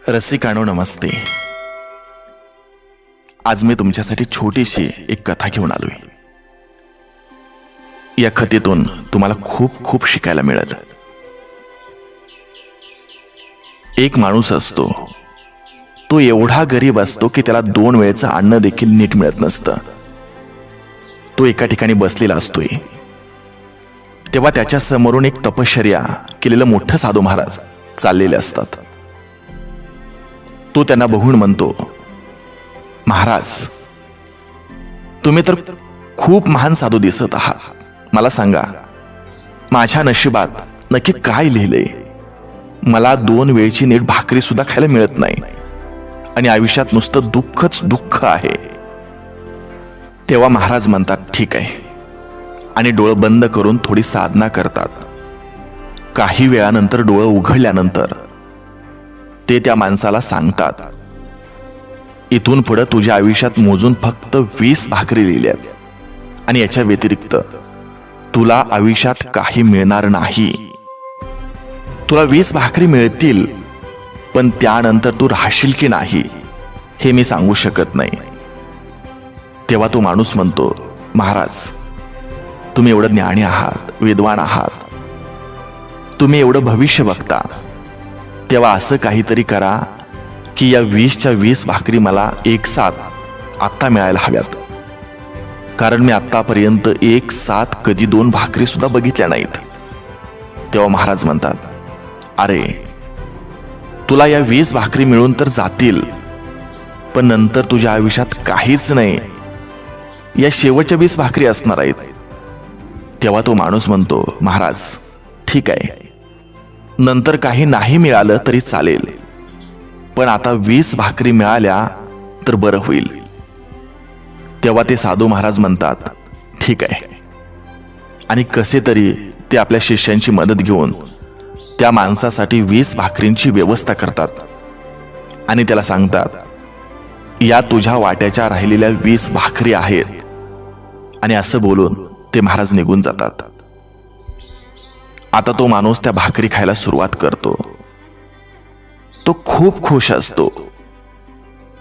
रसिकांनो नमस्ते. आज मी तुमच्यासाठी छोटीशी एक कथा घेऊन आलोय. या कथेतून तुम्हाला खूप खूप शिकायला मिळेल. एक माणूस असतो, तो एवढा गरीब असतो की त्याला 2 वेळचं अन्न देखील नीट मिळत नसतं. तो एका ठिकाणी बसलेला असतोय. तेव्हा त्याच्या समोरून एक तपश्चर्या केलेलं मोठं साधू महाराज चाललेले असतात. तो त्यांना बघून म्हणतो, महाराज, तुम्ही तर खूप महान साधू दिसत आहात. मला सांगा, माझ्या नशिबात नक्की काय लिहिलंय? मला 2 वेळची नीट भाकरी सुद्धा खायला मिळत नाही आणि आयुष्यात नुसतं दुःखच दुःख आहे. तेव्हा महाराज म्हणतात, ठीक आहे, आणि डोळं बंद करून थोडी साधना करतात. काही वेळानंतर डोळं उघडल्यानंतर ते त्या माणसाला सांगतात, इथून पुढे तुझ्या आयुष्यात मोजून फक्त 20 भाकरी लिहिल्यात आणि याच्या व्यतिरिक्त तुला आयुष्यात काही मिळणार नाही. तुला 20 भाकरी मिळतील, पण त्यानंतर तू राहशील की नाही हे मी सांगू शकत नाही. तेव्हा तो माणूस म्हणतो, महाराज, तुम्ही एवढं ज्ञानी आहात, विद्वान आहात, तुम्ही एवढं भविष्य बघता, तेव्हा असं काहीतरी करा की या 20च्या 20 भाकरी मला एक साथ आत्ता मिळायला हव्यात. कारण मी आत्तापर्यंत एक साथ कधी 2 भाकरी सुद्धा बघितल्या नाहीत. तेव्हा महाराज म्हणतात, अरे, तुला या 20 भाकरी मिळून तर जातील, पण नंतर तुझ्या आयुष्यात काहीच नाही. या शेवटच्या 20 भाकरी असणार आहेत. तेव्हा तो माणूस म्हणतो, महाराज, ठीक आहे, नंतर काही नाही मिळालं तरी चालेल, पण आता 20 भाकरी मिळाल्या तर बरं होईल. तेव्हा ते साधू महाराज म्हणतात, ठीक आहे, आणि कसे तरी ते आपल्या शिष्यांची मदत घेऊन त्या माणसासाठी 20 भाकरींची व्यवस्था करतात आणि त्याला सांगतात, या तुझ्या वाट्याच्या राहिलेल्या 20 भाकरी आहेत. आणि असं बोलून ते महाराज निघून जातात. आता तो माणूस त्या भाकरी खायला सुरुवात करतो. तो खूप खुश असतो.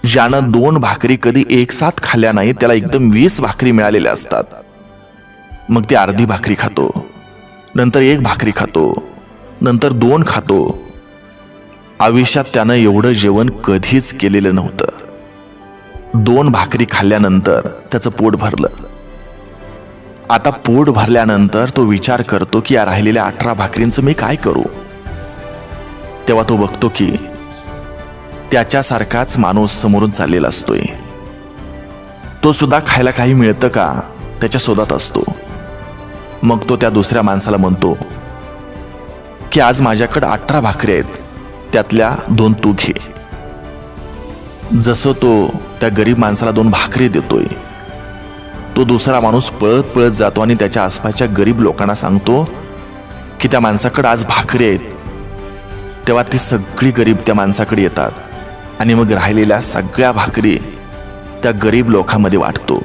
ज्यानं 2 भाकरी कधी एक साथ खाल्ल्या नाही, त्याला एकदम 20 भाकरी मिळालेल्या असतात. मग ते अर्धी भाकरी खातो, नंतर 1 भाकरी खातो, नंतर 2 खातो. आयुष्यात त्यानं एवढं जेवण कधीच केलेलं नव्हतं. 2 भाकरी खाल्ल्यानंतर त्याचं पोट भरलं. आता पोट भरल्यानंतर तो विचार करतो की या राहिलेल्या 18 भाकरींचं मी काय करू. तेव्हा तो बघतो की त्याच्यासारखाच माणूस समोरून चाललेला असतोय. तो सुद्धा खायला काही मिळतं का त्याच्या शोधात असतो. मग तो त्या दुसऱ्या माणसाला म्हणतो की आज माझ्याकडे 18 भाकरी आहेत, त्यातल्या 2 तू घे. जसं तो त्या गरीब माणसाला 2 भाकरी देतोय, तो दुसरा माणूस पळत पळत जातो आणि त्याच्या आसपासच्या गरीब लोकांना सांगतो की त्या माणसाकडे आज भाकरी आहेत. तेव्हा ती सगळी गरीब त्या माणसाकडे येतात आणि मग राहिलेल्या सगळ्या भाकरी त्या गरीब लोकांमध्ये वाटतो.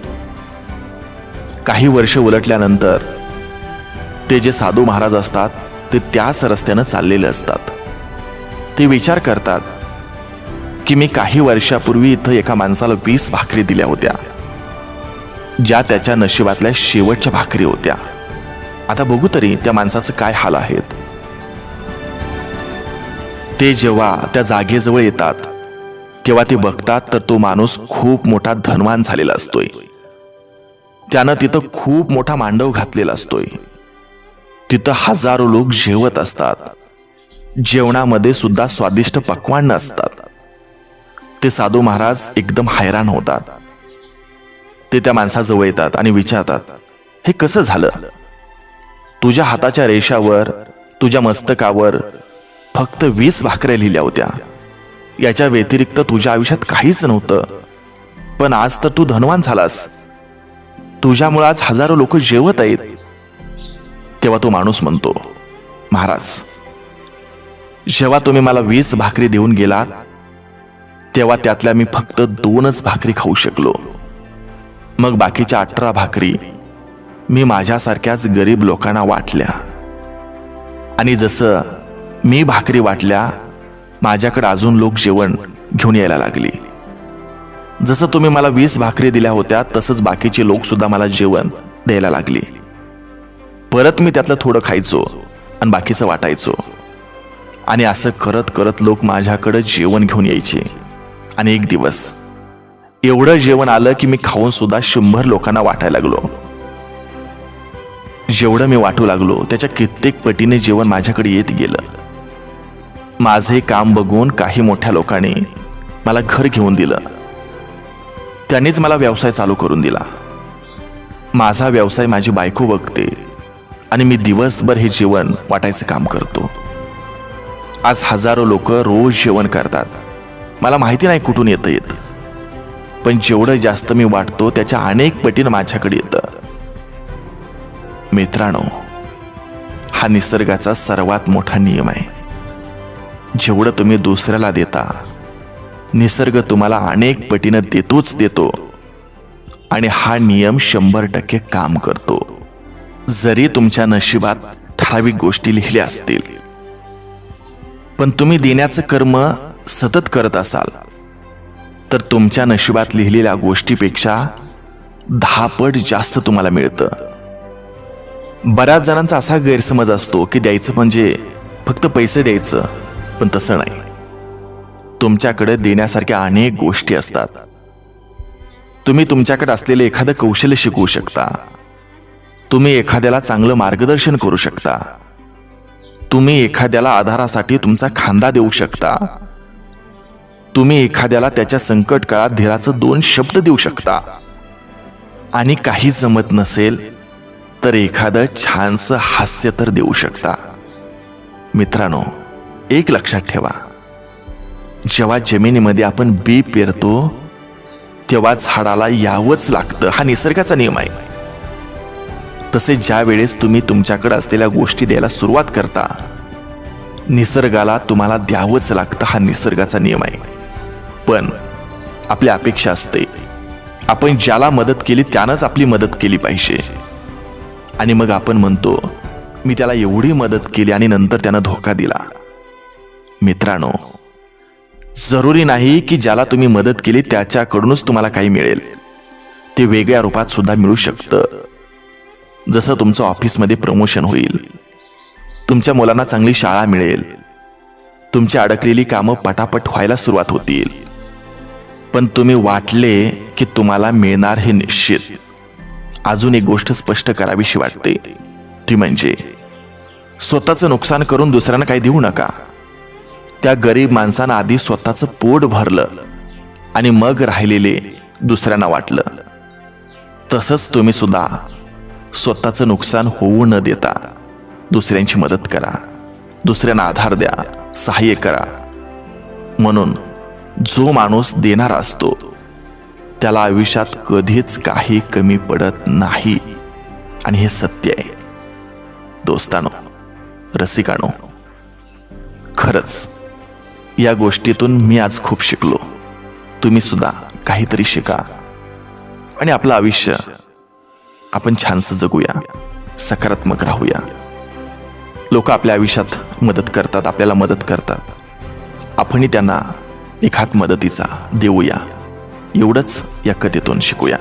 काही वर्ष उलटल्यानंतर ते जे साधू महाराज असतात ते त्याच रस्त्यानं चाललेले असतात. ते विचार करतात की मी काही वर्षापूर्वी इथं एका माणसाला 20 भाकरी दिल्या होत्या, ज्या त्याच्या नशिबातल्या शेवटच्या भाकरी होत्या. आता बघू तरी त्या माणसाचं काय हाल आहेत. ते जेव्हा त्या जागेजवळ येतात तेव्हा ते बघतात तर तो माणूस खूप मोठा धनवान झालेला असतोय. त्यानं तिथं खूप मोठा मांडव घातलेला असतोय. तिथं हजारो लोक जेवत असतात. जेवणामध्ये सुद्धा स्वादिष्ट पक्वान्न असतात. ते साधू महाराज एकदम हैराण होतात. ते त्या माणसाजवळ येतात आणि विचारतात, हे कसं झालं? तुझ्या हाताच्या रेषावर, तुझ्या मस्तकावर फक्त 20 भाकऱ्या लिहिल्या होत्या. याच्या व्यतिरिक्त तुझ्या आयुष्यात काहीच नव्हतं, पण आज तर तू धनवान झालास. तुझ्यामुळे आज हजारो लोक जेवत आहेत. तेव्हा तो माणूस म्हणतो, महाराज, जेव्हा तुम्ही मला 20 भाकरी देऊन गेलात तेव्हा त्यातल्या मी फक्त 2च भाकरी खाऊ शकलो. मग बाकीच्या 18 भाकरी मी माझ्यासारख्याच गरीब लोकांना वाटल्या. आणि जसं मी भाकरी वाटल्या माझ्याकडे अजून लोक जेवण घेऊन यायला लागली. जसं तुम्ही मला 20 भाकरी दिल्या होत्या तसंच बाकीचे लोक सुद्धा मला जेवण द्यायला लागली. परत मी त्यातलं थोडं खायचो आणि बाकीचं वाटायचो. आणि असं करत करत लोक माझ्याकडे जेवण घेऊन यायचे. आणि एक दिवस एवढं जेवण आलं की मी खाऊन सुद्धा 100 लोकांना वाटायला लागलो. जेवढं मी वाटू लागलो त्याच्या कित्येक पटीने जेवण माझ्याकडे येत गेलं. माझे काम बघून काही मोठ्या लोकांनी मला घर घेऊन दिलं. त्यांनीच मला व्यवसाय चालू करून दिला. माझा व्यवसाय माझी बायको बघते आणि मी दिवसभर हे जेवण वाटायचं काम करतो. आज हजारो लोक रोज जेवण करतात. मला माहिती नाही कुठून येतं, पण जेवढं जास्त मी वाटतो त्याच्या अनेक पटीनं माझ्याकडे येतं. मित्रांनो, हा निसर्गाचा सर्वात मोठा नियम आहे. जेवढं तुम्ही दुसऱ्याला देता निसर्ग तुम्हाला अनेक पटीनं देतो आणि हा नियम 100% काम करतो. जरी तुमच्या नशिबात ठराविक गोष्टी लिहिल्या असतील, पण तुम्ही देण्याचं कर्म सतत करत असाल तर तुमच्या नशिबात लिहिलेल्या गोष्टीपेक्षा 10 पट जास्त तुम्हाला मिळतं. बऱ्याच जणांचा असा गैरसमज असतो की द्यायचं म्हणजे फक्त पैसे द्यायचं, पण तसं नाही. तुमच्याकडे देण्यासारख्या अनेक गोष्टी असतात. तुम्ही तुमच्याकडे असलेले एखादं कौशल्य शिकवू शकता. तुम्ही एखाद्याला चांगलं मार्गदर्शन करू शकता. तुम्ही एखाद्याला आधारासाठी तुमचा खांदा देऊ शकता. तुम्ही एखाद्याला त्याच्या संकट काळात धीराचं 2 शब्द देऊ शकता. आणि काही जमत नसेल तर एखादं छानसं हास्य तर देऊ शकता. मित्रांनो, एक लक्षात ठेवा, जेव्हा जमिनीमध्ये आपण बी पेरतो तेव्हा झाडाला यावंच लागतं. हा निसर्गाचा नियम आहे. तसेच ज्या वेळेस तुम्ही तुमच्याकडे असलेल्या गोष्टी द्यायला सुरुवात करता निसर्गाला तुम्हाला द्यावंच लागतं. हा निसर्गाचा नियम आहे. पण आपली अपेक्षा असते आपण ज्याला मदत केली त्यानंच आपली मदत केली पाहिजे. आणि मग आपण म्हणतो मी त्याला एवढी मदत केली आणि नंतर त्यानं धोका दिला. मित्रांनो, जरुरी नाही की ज्याला तुम्ही मदत केली त्याच्याकडूनच तुम्हाला काही मिळेल. ते वेगळ्या रूपात सुद्धा मिळू शकतं. जसं तुमचं ऑफिसमध्ये प्रमोशन होईल, तुमच्या मुलांना चांगली शाळा मिळेल, तुमची अडकलेली कामं पटापट व्हायला सुरुवात होतील. पण तुम्ही वाटले की तुम्हाला मिळणार हे निश्चित. अजून एक गोष्ट स्पष्ट करावीशी वाटते, ती म्हणजे स्वतःचं नुकसान करून दुसऱ्यांना काही देऊ नका. त्या गरीब माणसानं आधी स्वतःचं पोट भरलं आणि मग राहिलेले दुसऱ्यांना वाटलं. तसंच तुम्ही सुद्धा स्वतःचं नुकसान होऊ न देता दुसऱ्यांची मदत करा, दुसऱ्यांना आधार द्या, सहाय्य करा. म्हणून जो माणूस देणारा असतो त्याला आयुष्यात कधीच काही कमी पडत नाही. आणि हे सत्य आहे. दोस्तानो, रसिकानो, खरंच या गोष्टीतून मी आज खूप शिकलो. तुम्ही सुद्धा काहीतरी शिका आणि आपलं आयुष्य आपण छानसं जगूया, सकारात्मक राहूया. लोक आपल्या आयुष्यात मदत करतात, आपल्याला मदत करतात. आपणही त्यांना एक हात मदतीचा देऊया. एवढंच या कथेतून शिकूया.